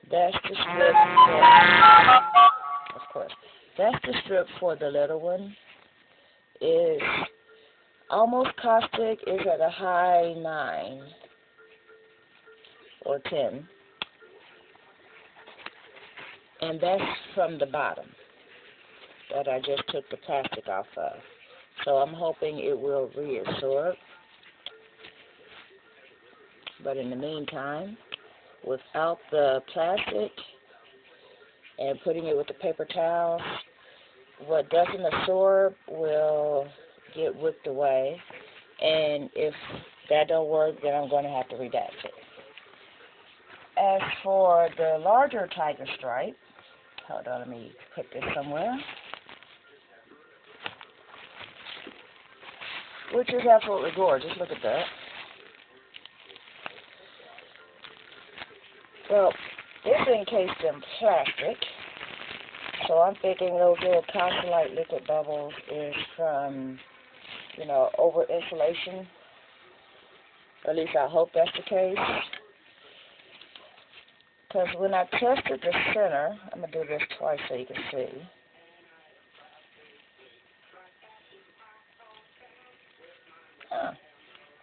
That's the strip for, of course, that's the strip for the little one. Is almost caustic, is at a high 9 or 10. And that's from the bottom that I just took the plastic off of. So I'm hoping it will reabsorb. But in the meantime, without the plastic and putting it with the paper towel, what doesn't absorb will get whipped away. And if that don't work, then I'm going to have to redact it. As for the larger tiger stripe, hold on, let me put this somewhere, which is absolutely gorgeous. Look at that. Well, it's encased in plastic, so I'm thinking those little Consulite liquid bubbles is from, over insulation. Or at least I hope that's the case. Because when I tested the center, I'm going to do this twice so you can see.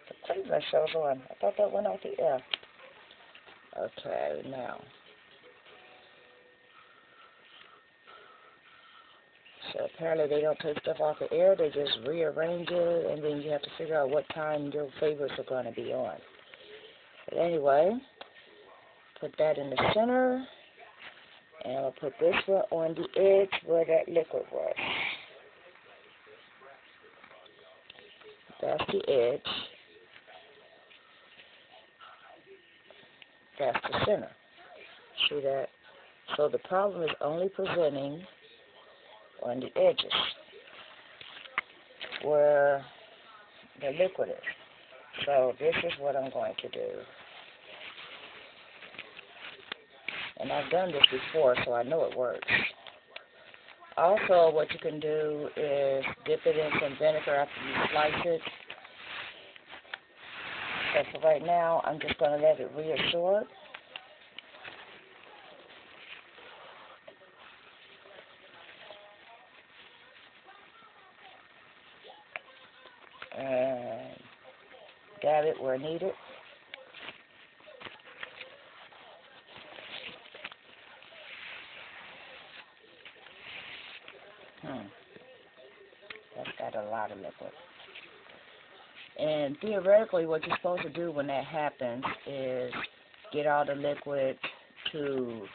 The plasma shows on. I thought that went off the air. Okay, now. So apparently they don't take stuff off the air, they just rearrange it, and then you have to figure out what time your favorites are going to be on. But anyway, put that in the center, and I'll put this one on the edge where that liquid was. That's the edge. That's the center. See that? So the problem is only presenting on the edges where the liquid is. So this is what I'm going to do. And I've done this before, so I know it works. Also, what you can do is dip it in some vinegar after you slice it. So for right now, I'm just going to let it reabsorb. And dab it where needed. That's got a lot of liquid. And theoretically, what you're supposed to do when that happens is get all the liquid to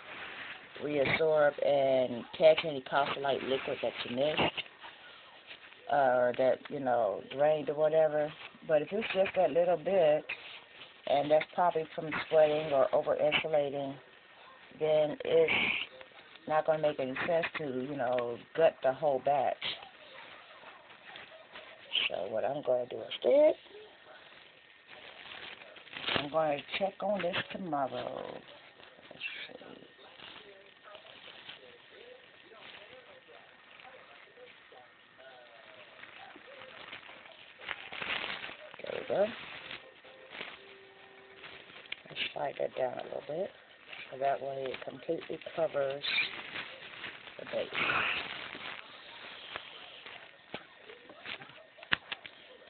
reabsorb and catch any Consulite liquid that you missed, or that, drained or whatever. But if it's just that little bit, and that's probably from sweating or over-insulating, then it's not going to make any sense to, gut the whole batch. So what I'm going to do instead, I'm going to check on this tomorrow. Let's see. There we go. Let's slide that down a little bit, so that way it completely covers the base.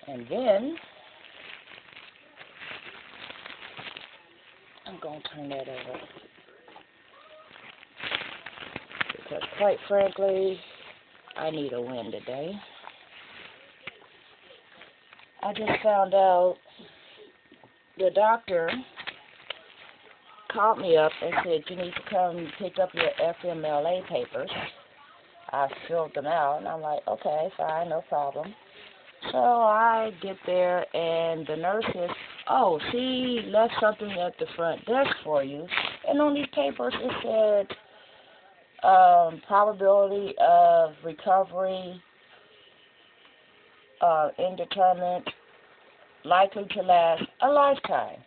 And then I'm going to turn that over. Because quite frankly, I need a win today. I just found out the doctor called me up and said, you need to come pick up your FMLA papers. I filled them out, and I'm like, okay, fine, no problem. So I get there, and the nurse says, oh, she left something at the front desk for you. And on these papers it said probability of recovery, indeterminate, likely to last a lifetime.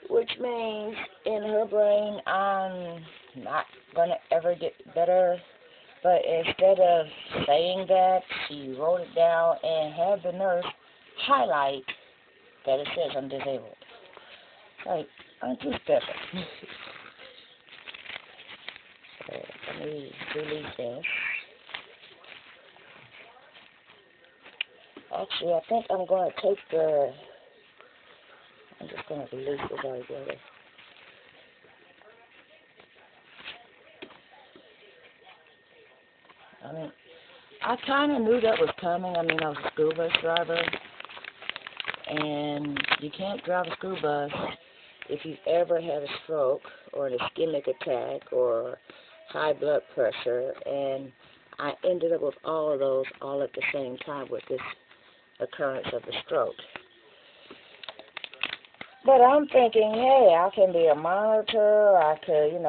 Which means in her brain I'm not going to ever get better. But instead of saying that, she wrote it down and had the nurse highlight that it says I'm disabled. Like, aren't you stupid? me delete this. Actually, I think I'm going to take I'm just going to delete this altogether. I mean, I kind of knew that was coming. I mean, I was a school bus driver, and you can't drive a school bus if you've ever had a stroke or an ischemic attack or high blood pressure, and I ended up with all of those all at the same time with this occurrence of the stroke. But I'm thinking, hey, I can be a monitor, I could,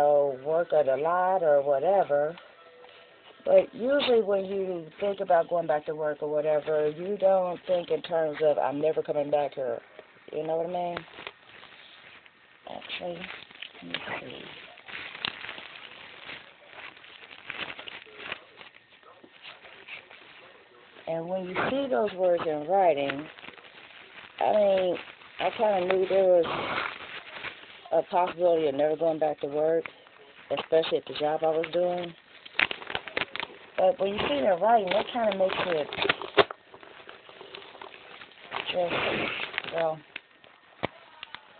work at a lot or whatever. But usually when you think about going back to work or whatever, you don't think in terms of, I'm never coming back here. You know what I mean? Actually, let me see. And when you see those words in writing, I mean, I kind of knew there was a possibility of never going back to work, especially at the job I was doing. But when you see it in writing, that kind of makes it just, well,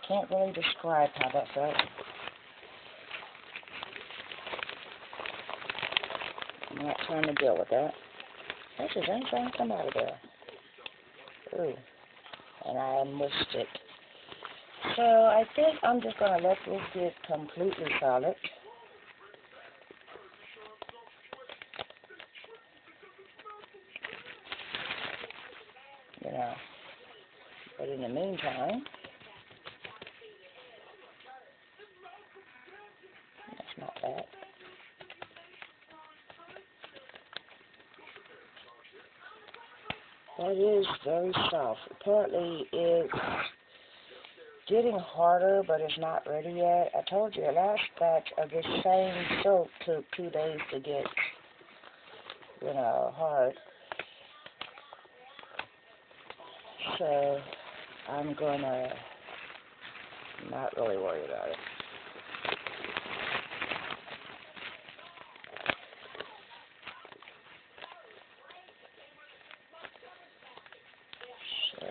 can't really describe how that felt. I'm not trying to deal with that. Actually, I'm trying to come out of there. Ooh. And I mushed it. So I think I'm just going to let this get completely solid. But in the meantime, that's not bad. That is very soft. Apparently it's getting harder, but it's not ready yet. I told you the last batch of this same soap took 2 days to get, hard. So I'm gonna not really worry about it. So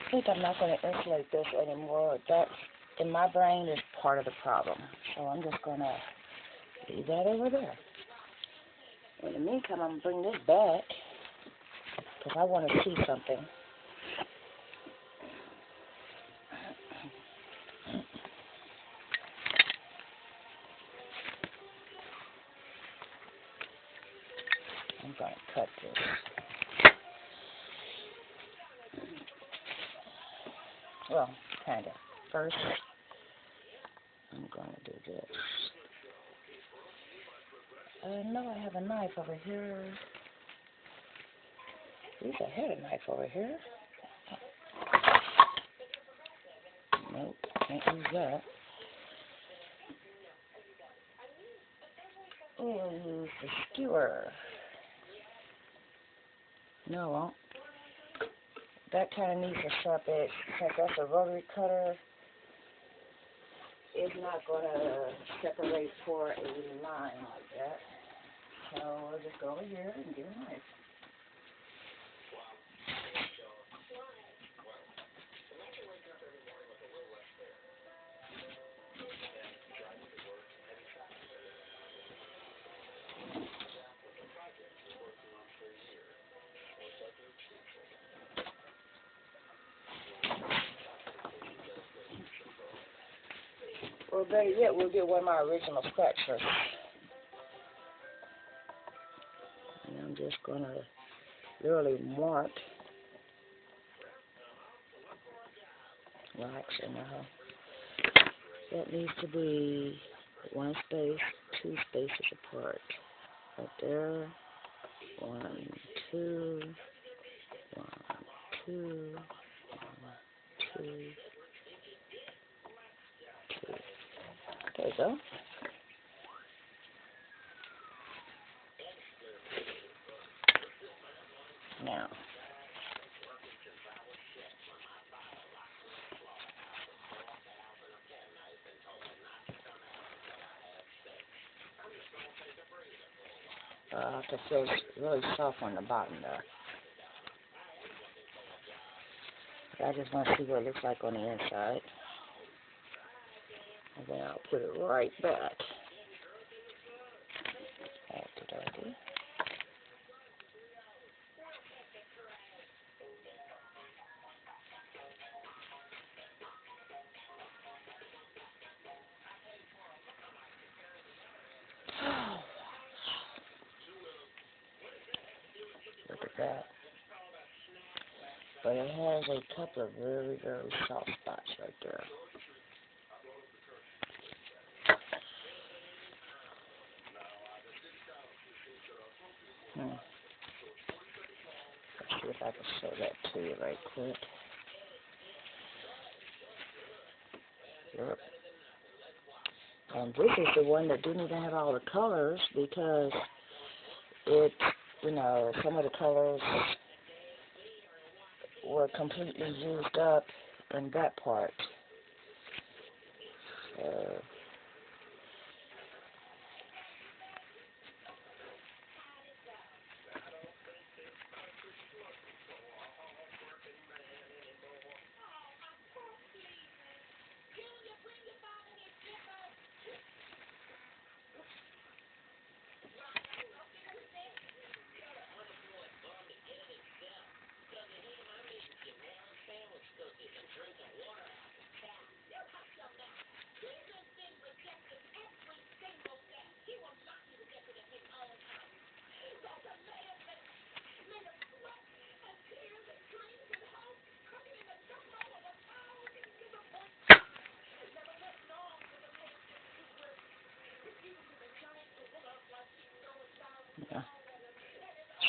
I think I'm not going to insulate this anymore. That, in my brain, is part of the problem. So I'm just going to leave that over there. In the meantime, I'm going to bring this back because I want to see something. I'm going to cut this. Well, kind of. First, I'm going to do this. I know I have a knife over here. At least I had a knife over here. Nope, can't use that. We'll use the skewer. No, I won't. That kind of needs a sharp edge. Since that's a rotary cutter, it's not going to separate for a line like that. So we'll just go over here and get a knife. Or better yet, we'll get one of my original scratchers. And I'm just going to literally mark. Well, actually, no. That needs to be 1 space, 2 spaces apart. Right there. 1, 2, 1, 2, 1, 2, 2. There you go. Now, To feel really soft on the bottom there. I just want to see what it looks like on the inside. And then I'll put it right back. Okey-dokey. Look at that. But it has a couple of very, very soft spots right there. Let's see if I can show that to you right quick. Yep. And this is the one that didn't even have all the colors because it, some of the colors were completely used up in that part. Yeah.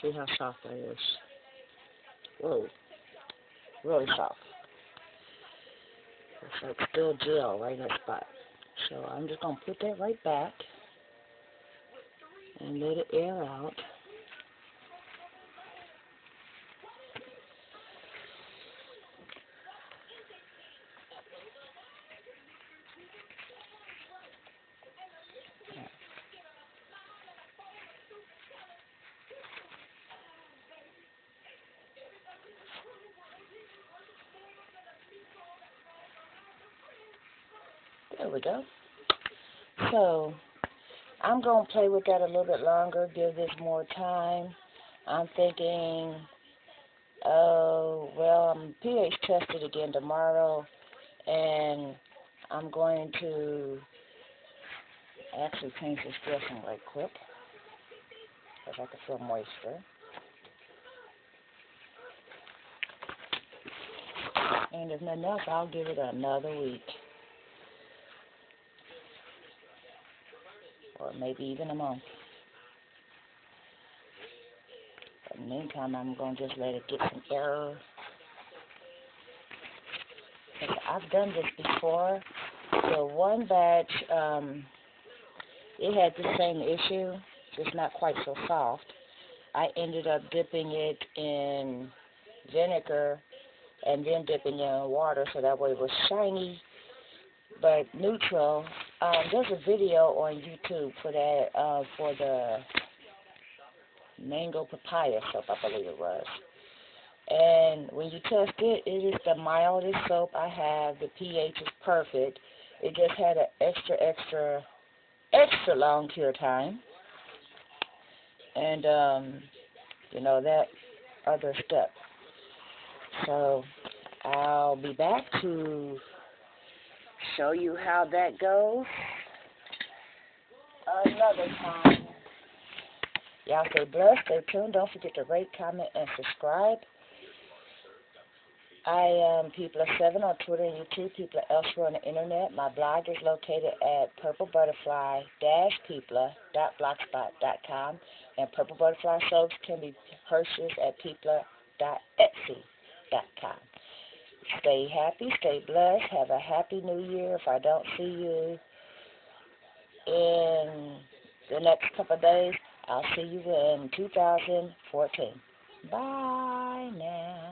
See how soft that is. Whoa. Really soft. It's like still gel right in that spot. So I'm just going to put that right back and let it air out. There we go. So I'm going to play with that a little bit longer, give this more time. I'm thinking, I'm pH tested again tomorrow, and I'm going to actually change this dressing right quick because I can feel moisture. And if nothing else, I'll give it another week. Or maybe even a month. In the meantime, I'm going to just let it get some air. I've done this before. The one batch, it had the same issue, just not quite so soft. I ended up dipping it in vinegar and then dipping it in water so that way it was shiny but neutral. There's a video on YouTube for that, for the mango papaya soap, I believe it was. And when you test it, it is the mildest soap I have. The pH is perfect. It just had an extra long cure time. And, that other step. So I'll be back to show you how that goes another time. Y'all stay blessed, stay tuned. Don't forget to rate, comment, and subscribe. I am People7 on Twitter and YouTube, People elsewhere on the internet. My blog is located at purplebutterfly-people.blogspot.com, and Purple Butterfly soaps can be purchased at people.etsy.com. Stay happy, stay blessed, have a happy new year. If I don't see you in the next couple of days, I'll see you in 2014. Bye now.